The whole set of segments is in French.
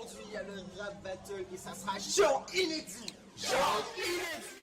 Aujourd'hui, il y a le rap battle et ça sera genre inédit. Genre inédit.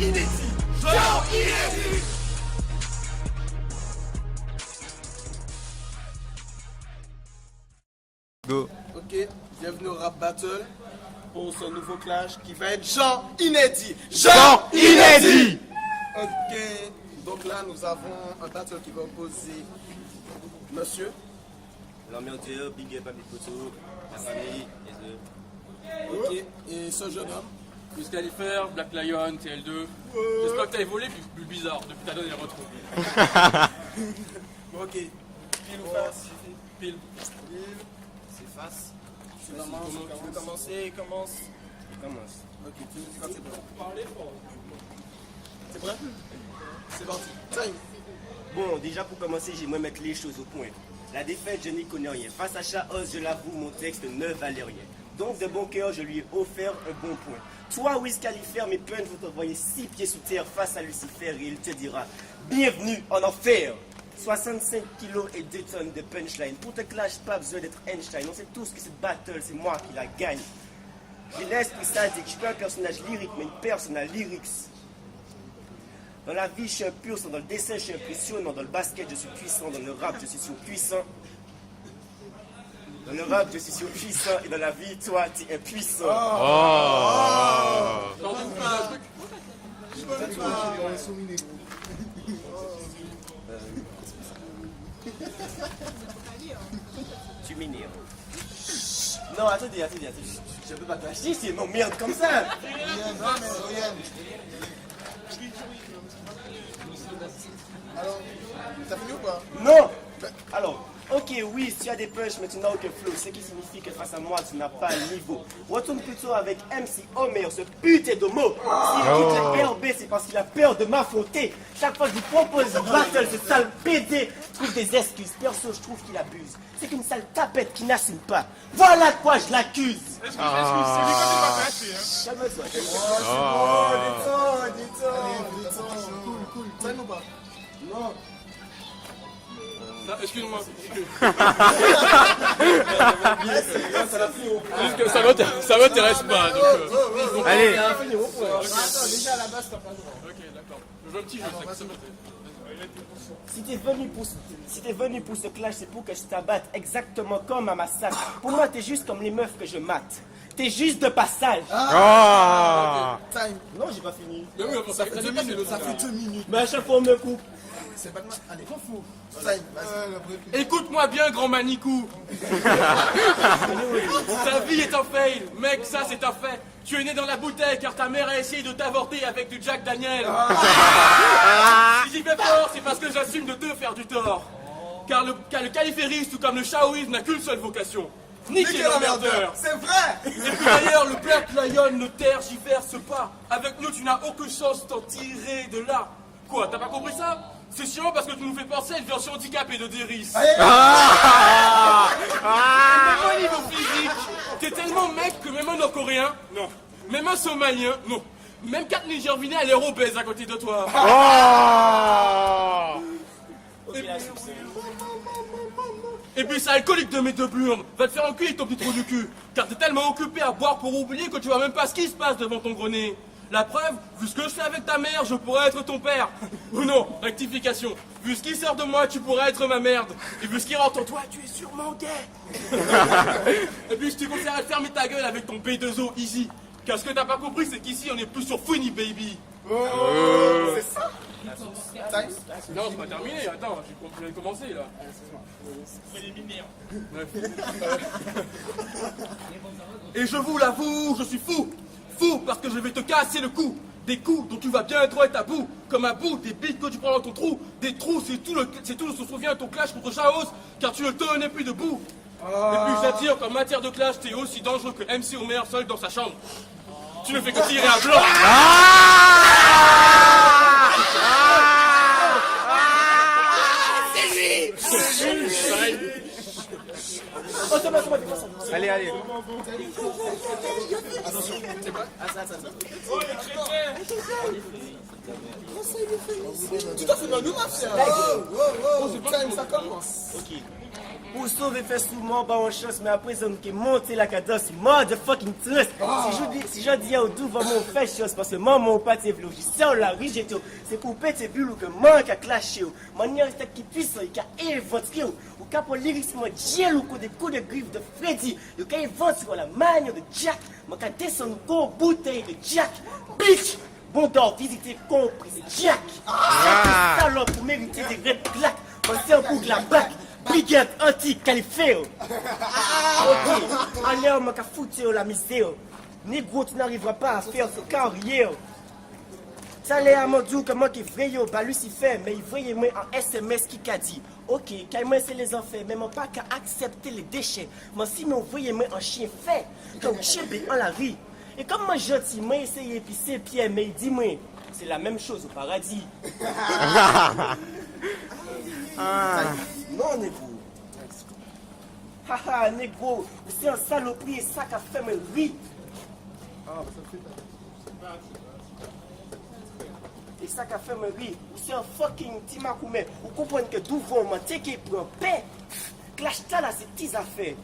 Inédit! Genre inédit! Go. Ok, bienvenue au Rap Battle pour ce nouveau clash qui va être genre inédit! Genre inédit! Ok, donc là nous avons un battle qui va opposer monsieur. L'ambiance, big up à mes potos, ma famille, les œufs. Ok, et ce jeune homme. Wiz Khalifa, Black Lion, TL2. J'espère que t'as évolué plus bizarre depuis ta dernière retrouve. Ok, pile ou face? Pile. C'est face. Tu veux commencer? Commence. Commence. Ok, tu me dis quand c'est prêt. C'est prêt? C'est parti. Time. Bon, déjà pour commencer, j'aimerais mettre les choses au point. La défaite, je n'y connais rien. Face à Chaos, je l'avoue, mon texte ne valait rien. Donc de bon cœur, je lui ai offert un bon point. Toi, Wiz Khalifa, mes punchs vont t'envoyer 6 pieds sous terre face à Lucifer et il te dira « Bienvenue en enfer !» 65 kilos et 2 tonnes de punchline. Pour te clash, pas besoin d'être Einstein. On sait tous que cette battle, c'est moi qui la gagne. J'ai l'esprit sadique, je suis pas un personnage lyrique, mais une personne à lyrics. Dans la vie, je suis un pur sang. Dans le dessin, je suis impressionnant. Dans le basket, je suis puissant. Dans le rap, je suis surpuissant. Dans le rap, je suis surpuissant. Et dans la vie, toi, tu es impuissant. Tu m'énerves. Non, attendez. Je peux pas clasher, c'est non merde comme ça. Alors, t'as fini ou pas? Non. Alors, ok, oui, tu as des punchs, mais tu n'as aucun flow. Ce qui signifie que face à moi, tu n'as pas le niveau. Retourne plutôt avec MC Homer, ce putain de mot. S'il quitte le RB, c'est parce qu'il a peur de m'affronter. Chaque fois que je lui propose une battle, ce sale PD trouve des excuses. Perso, je trouve qu'il abuse. C'est qu'une sale tapette qui n'assume pas. Voilà de quoi je l'accuse. Excuse, c'est lui quand tu vas clasher, hein. Calme-toi. Cool. Time ou pas? Non. Excuse-moi. Ça Que ça m'intéresse pas. Donc, Allez. Attends, déjà à la base, t'as pas le droit. ok, d'accord. Je veux un petit jeu, ça m'intéresse. Si t'es venu pour ce clash, c'est pour que je t'abatte exactement comme à Massacre. Pour moi, t'es juste comme les meufs que je mate. T'es juste de passage. Time. Non, j'ai pas fini. Mais oui, Ça fait 2 minutes. Ça fait 2 minutes. Mais à chaque fois, on me coupe. C'est pas de mal. Allez, fou. Time. Vas-y. Écoute-moi bien, grand Manicou. Ta vie est un fail. Mec, ça c'est un fait. Tu es né dans la bouteille car ta mère a essayé de t'avorter avec du Jack Daniel. Si j'y vais fort, c'est parce que j'assume de te faire du tort. Car le califérisme, tout comme le shaoïsme, n'a qu'une seule vocation. Niquer l'emmerdeur. C'est vrai. Et puis d'ailleurs, le Black Lion ne tergiverse pas. Avec nous, tu n'as aucune chance de t'en tirer de là. Quoi, t'as pas compris ça? C'est chiant parce que tu nous fais penser à une version handicapée de Deris. Même au niveau physique, t'es tellement mec que même un Nord-Coréen, non. Même un Somalien, non. Même 4 Nigériens, elle est obèse à côté de toi. Et puis c'est alcoolique de mes deux burnes va te faire enculer ton petit trou du cul. Car t'es tellement occupé à boire pour oublier que tu vois même pas ce qui se passe devant ton gros nez. La preuve, vu ce que je fais avec ta mère, je pourrais être ton père. Ou non, rectification. Vu ce qui sort de moi, tu pourrais être ma merde. Et vu ce qui rentre en toi, tu es sûrement gay. Et puis je te conseillerais de fermer ta gueule avec ton B2O easy. Car ce que t'as pas compris, c'est qu'ici, on est plus sur Funny Baby. C'est ça? Non, c'est pas terminé, attends, j'ai commencé là. Bref. Et je vous l'avoue, je suis fou. Fou parce que je vais te casser le cou. Des coups dont tu vas bientôt être à bout. Comme à bout des bites que tu prends dans ton trou. Des trous, c'est tout ce se souvient de ton clash contre Chaos, car tu ne tenais plus debout. Et puis j'attire qu'en matière de clash, t'es aussi dangereux que MC Homer seul dans sa chambre. Tu ne fais que tirer à blanc. Allez, allez. Tu t'en fous de nous, ma fière. Ça commence. Ok. Pour sauver faire souvent, bah on chance, mais après, on qui monter la cadence, motherfucking trust. Si je dis à Oudou, vraiment, on fait chose, parce que moi, mon pâte, c'est vlou. Je sors la rige, c'est pour péter bulles que manque à clasher. Manière qui puisse, il a inventé. Ou quand pour lyriquement, gel ou des coups de griffe de Freddy, il a inventé la manière de Jack. Moi, quand descend une bouteille de Jack, bitch. Bon d'or, visiter compris, c'est Jack. C'est salope pour mériter des red claques. Pensez un coup de la bac. Brigade anti-qualifiée. Ok, allez, on m'a foutu la misère. Négro, tu n'arriveras pas à faire ce carrière. Ça l'est à mon dieu que moi qui vrai, bah Lucifer, mais il voyait moi en SMS qui qu'a dit. Ok, quand moi c'est les enfants, mais moi pas qu'à accepter les déchets. Moi si moi voyez moi en chien fait, comme chien en la rue. Et comme moi gentil, moi essayé puis c'est Pierre, mais il dit moi, c'est la même chose au paradis. Non, négro. Haha, négro, c'est un saloperie et ça qu'a fait me rire. Et ça qu'a fait me rire. C'est un fucking timakoumé. Vous comprenez que d'où vont m'en qui pour un paix. Clash ta là, c'est petites affaires.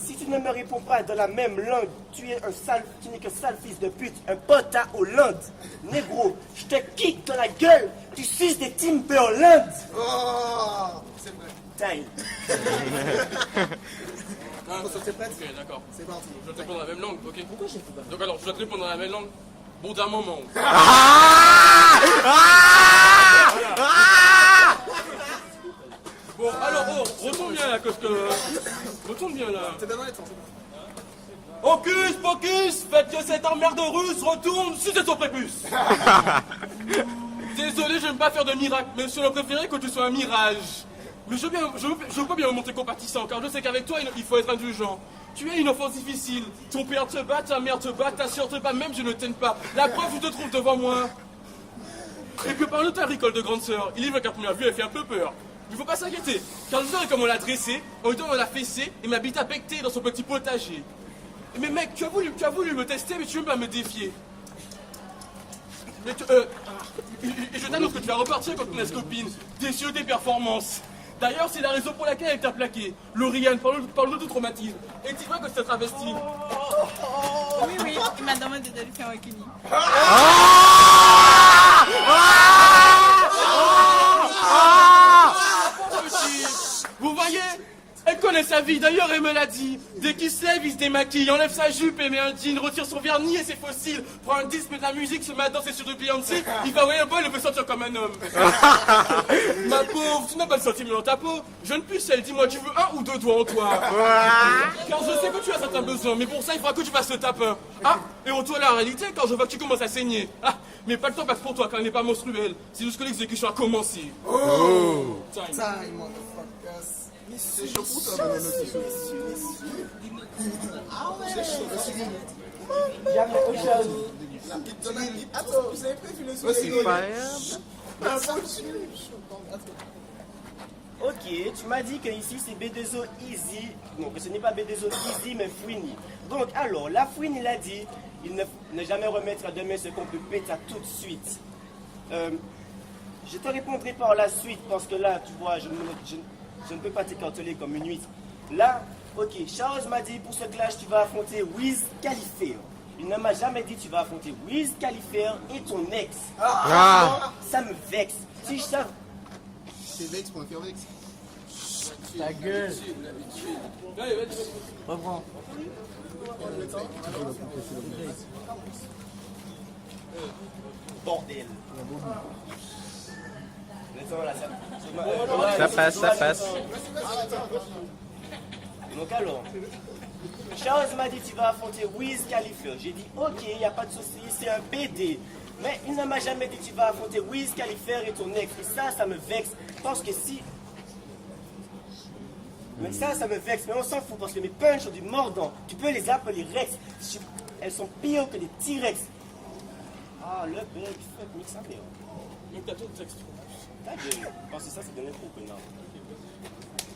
Si tu ne me réponds pas dans la même langue, tu n'es qu'un sale fils de pute, un pote à Hollande. Négro, je te kick dans la gueule, tu suces des Timberland. Oh, c'est vrai. Time. T'es prête? Ok, d'accord. C'est parti. Je vais te répondre dans la même langue, ok? Pourquoi j'ai fait ça? Donc alors, je vais te répondre dans la même langue. Bon d'un moment. Bon, alors, oh, retourne bien là, parce que... Retourne bien là. T'es bien dans les temps, c'est bon. Hocus pocus, faites que cette emmerde russe retourne sur son prépuce. Désolé, je n'aime pas faire de miracle, mais je serais préféré que tu sois un mirage. Mais je veux pas bien me montrer compatissant, car je sais qu'avec toi, il faut être indulgent. Tu es une enfance difficile. Ton père te bat, ta mère te bat, ta soeur te bat, même je ne t'aime pas. La preuve, je te trouve devant moi. Et que par le temps agricole de grande sœur, il est vrai qu'à première vue, elle fait un peu peur. Il faut pas s'inquiéter, car je sais comme on l'a dressé, on lui donne la fessée et m'habite à becter dans son petit potager. Mais mec, tu as voulu me tester, mais tu veux pas me défier. Mais et je t'annonce que tu vas repartir contre ton ex-copine, déçu des performances. D'ailleurs, c'est la raison pour laquelle elle t'a plaqué. Lauriane, parle-nous de traumatisme. Et dis-moi que c'est travesti. Oui, il m'a demandé de lui faire un kini. Vous voyez? Elle connaît sa vie, d'ailleurs elle me l'a dit. Dès qu'il se lève, il se démaquille, enlève sa jupe et met un jean, retire son vernis et ses fossiles, prend un disque, met de la musique, se met à danser sur du Beyoncé, il va envoyer un bol et veut sentir comme un homme. Ma pauvre, tu n'as pas de sentiment dans ta peau. Jeune pucelle, dis-moi, tu veux un ou deux doigts en toi? Car je sais que tu as certains besoins, mais pour ça, il faudra que tu fasses le tapin. Ah, et retour à la réalité, quand je vois que tu commences à saigner. Ah, mais pas le temps passe pour toi, car elle n'est pas menstruelle. C'est juste que l'exécution a commencé. Oh! Time. Time, motherfuckers. C'est chaud pour toi, mais c'est chaud. Jamais aujourd'hui. La petite dynamite. Attends, vous avez prévu le Ouais, sujet? c'est pas Ok, tu m'as dit que ici c'est B2O Easy. Non, que ce n'est pas B2O Easy, mais Fouini. Donc, alors, la Fouini, il a dit il ne jamais remettre à demain ce qu'on peut péter à tout de suite. Je te répondrai par la suite, parce que là, tu vois, je ne peux pas t'écarteler comme une huître. Là, Ok, Charles m'a dit pour ce clash tu vas affronter Wiz Khalifa. Il ne m'a jamais dit tu vas affronter Wiz Khalifa et ton ex. Ça me vexe. Si je savais... C'est Vex pour faire Vex. Ta gueule. Allez, vas-y. Reprends. Bordel. Attends, là, Ça passe, ça passe. Donc alors, Charles m'a dit tu vas affronter Wiz Khalifa. J'ai dit ok, il n'y a pas de souci, c'est un BD. Mais il ne m'a jamais dit tu vas affronter Wiz Khalifa et ton ex. Et ça me vexe. Parce que si... Mais ça me vexe. Mais on s'en fout parce que mes punchs ont du mordant. Tu peux les appeler Rex. Elles sont pires que des T-Rex. Ah, le bug, fuck, mixe ça, merde. Donc t'as tout le texte. Ta gueule. Parce que ça, c'est de l'intro, connard.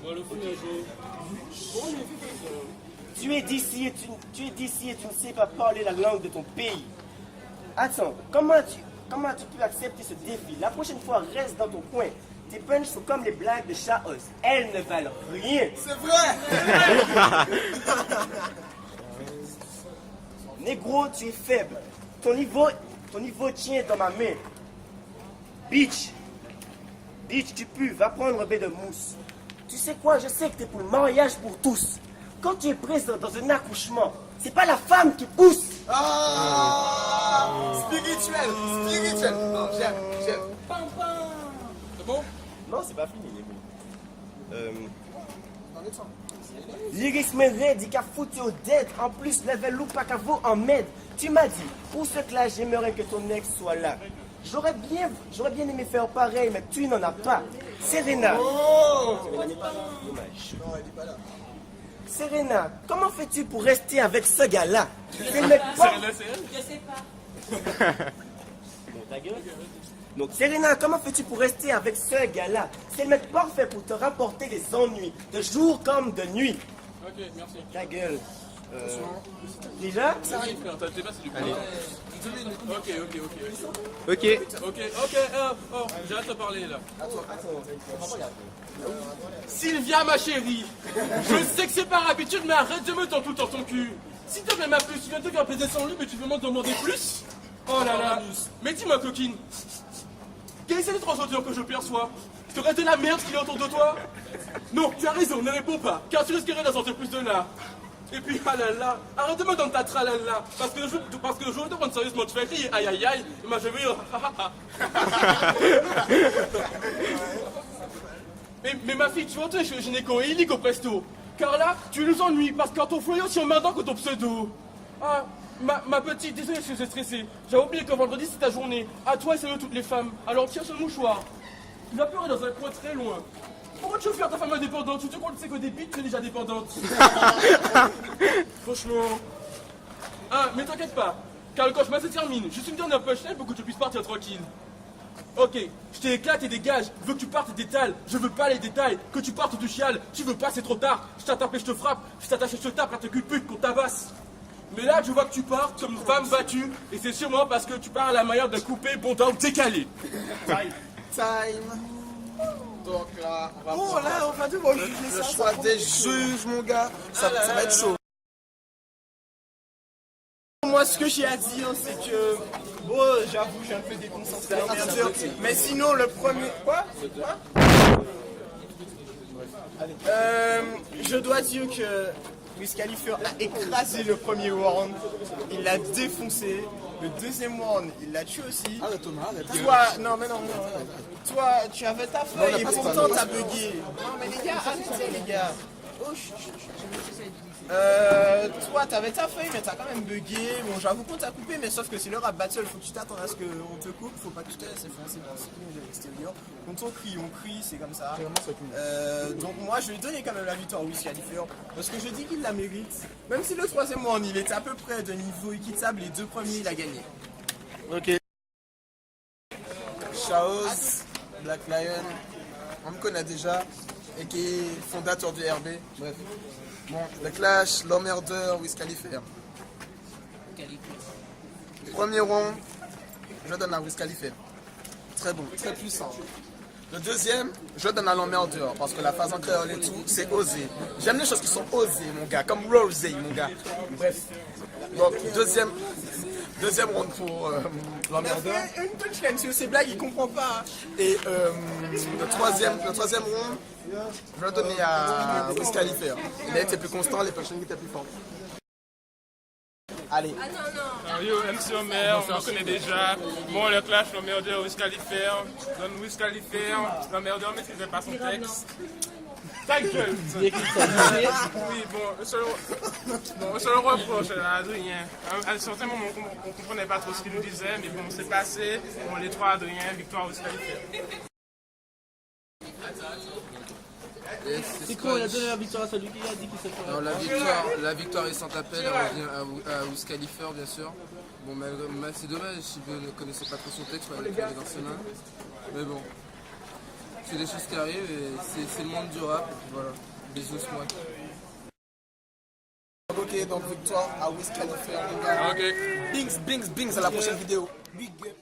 Bon, le fou, il a joué. Bon, il a fait ça. Tu es d'ici et tu es d'ici et tu ne sais pas parler la langue de ton pays. Attends, comment tu peux accepter ce défi? La prochaine fois, reste dans ton coin. Tes punches sont comme les blagues de Chaos. Elles ne valent rien. C'est vrai. Négro, tu es faible. Ton niveau tient dans ma main. Bitch, tu pues, va prendre un bain de mousse. Tu sais quoi, je sais que t'es pour le mariage pour tous. Quand tu es présent dans un accouchement, c'est pas la femme qui pousse. Ah, spirituel. Non, j'aime. C'est bon? Non, c'est pas fini, Lyrisme red, il a foutu au dead. En plus, level ou pas qu'à vous en m'aide. Tu m'as dit, pour ce clash, j'aimerais que ton ex soit là. J'aurais bien aimé faire pareil, mais tu n'en as pas. Serena. Oh. Dommage. Non, elle est pas là. Serena, comment fais-tu pour rester avec ce gars-là? C'est le mec pas... C'est elle? Je sais pas. Bon, ta gueule. Donc, Serena, comment fais-tu pour rester avec ce gars-là? C'est le mec parfait pour te rapporter des ennuis, de jour comme de nuit. Ok, merci. Ta gueule. Déjà? Vas-y, frère, t'as le débat, c'est du coup. Ok. Ok. J'arrête de parler là. Sylvia, ma chérie, je sais que c'est par habitude, mais arrête de me tendre tout dans ton cul. Si t'as même plus, tu viens de te faire baiser sans lui, mais tu veux m'en demander plus? Oh là là. Mais dis-moi, coquine, quelle est cette étrange odeur que je perçois? Serait-ce de la merde qu'il y a autour de toi? Non, tu as raison, ne réponds pas, car tu risquerais d'en sortir plus de là. Et puis, ah là là, arrête de me donner ta tralala, parce que je veux te prendre sérieusement, tu vas rire, aïe aïe aïe, et moi je vais rire, mais ma fille, tu vas entrer chez le gynéco et illico presto, car là, tu nous ennuies, parce que ton foyer est aussi emmerdant que ton pseudo. Ah, ma petite, désolé, je suis stressé, j'avais oublié que vendredi c'est ta journée, à toi et c'est de toutes les femmes, alors tiens ce mouchoir, tu vas pleurer dans un coin très loin. Pourquoi tu veux faire ta femme indépendante? Tu te crois que c'est que des bites, tu es déjà dépendante. Franchement. Ah, mais t'inquiète pas, car le cauchemar se termine. Juste une dernière punchline pour que tu puisses partir tranquille. Ok, je t'éclate et dégage. Je veux que tu partes et détales. Je veux pas les détails. Que tu partes ou tu chiales. Tu veux pas, c'est trop tard. Je t'attaque et je te frappe. Je t'attache et je te tape, là te culpute qu'on tabasse. Mais là, je vois que tu pars comme une femme battue. Et c'est sûrement parce que tu pars à la manière d'un coupé bondant décalé. Time. Donc là, Oh là, on va devoir juger le ça. choix des juges, mon gars. Ça va être chaud. Moi, ce que j'ai à dire, c'est que. Bon, j'avoue, j'ai un peu déconcentré. Mais sinon, le premier. Quoi? Je dois dire que Wiz Khalifa a écrasé le premier round. Il l'a défoncé. Le deuxième round, il l'a tué aussi. Arrête, Thomas, arrête. Toi, non. Toi, tu avais ta feuille Non, et on a pas pourtant ça. t'as bugué. Non, mais les gars, arrêtez, les gars. Oh, toi, t'avais ta feuille, mais t'as quand même bugué. Bon, j'avoue qu'on t'a coupé, mais sauf que c'est le rap battle, faut que tu t'attends à ce qu'on te coupe. Faut pas que tu te laisses foncer dans le screen de l'extérieur. Quand on crie, c'est comme ça. Donc, moi, je vais donner quand même la victoire à Wiz Khalifa. Parce que je dis qu'il la mérite. Même si le troisième round, il était à peu près de niveau équitable, les deux premiers, il a gagné. Ok. Chaos, Black Lion, on me connaît déjà, et qui est fondateur du RB. Bref. Bon, le clash, l'emmerdeur, Wiz Khalifa. Premier round, je donne à Wiz Khalifa. Très bon, très puissant. Le deuxième, je donne à l'emmerdeur parce que la phase en créole et tout, c'est osé. J'aime les choses qui sont osées, mon gars, comme Rosé, mon gars. Bref. Donc, deuxième round pour l'emmerdeur. Une punchline sur ces blagues, il comprend pas. Et le troisième round, je vais le donner à Wiz Khalifa. Il a été plus constant, les punchlines étaient plus fortes. Allez. Alors, yo, MC Omer, on me connaît déjà. Bon, le clash, l'emmerdeur, Wiz Khalifa. Donne Wiz Khalifa. L'emmerdeur ne maîtrisait pas son texte. Ta gueule! Oui, bon, le seul reproche à Adrien. À un certain moment, on ne comprenait pas trop ce qu'il nous disait, mais bon, c'est passé. Bon, les trois Adrien, victoire Wiz Khalifa. C'est quoi, il a donné la victoire à celui qui a dit qu'il s'est fait. Alors la victoire est sans appel, elle revient à Wiz Khalifa bien sûr. Bon, mais c'est dommage, si vous ne connaissez pas trop son texte, il fallait dans ses mains. Mais bon, c'est des choses qui arrivent et c'est le monde du rap. Et puis voilà, bisous moi. Ok, donc victoire à Wiz Khalifa. Ok. Bings, à la prochaine vidéo. Big up.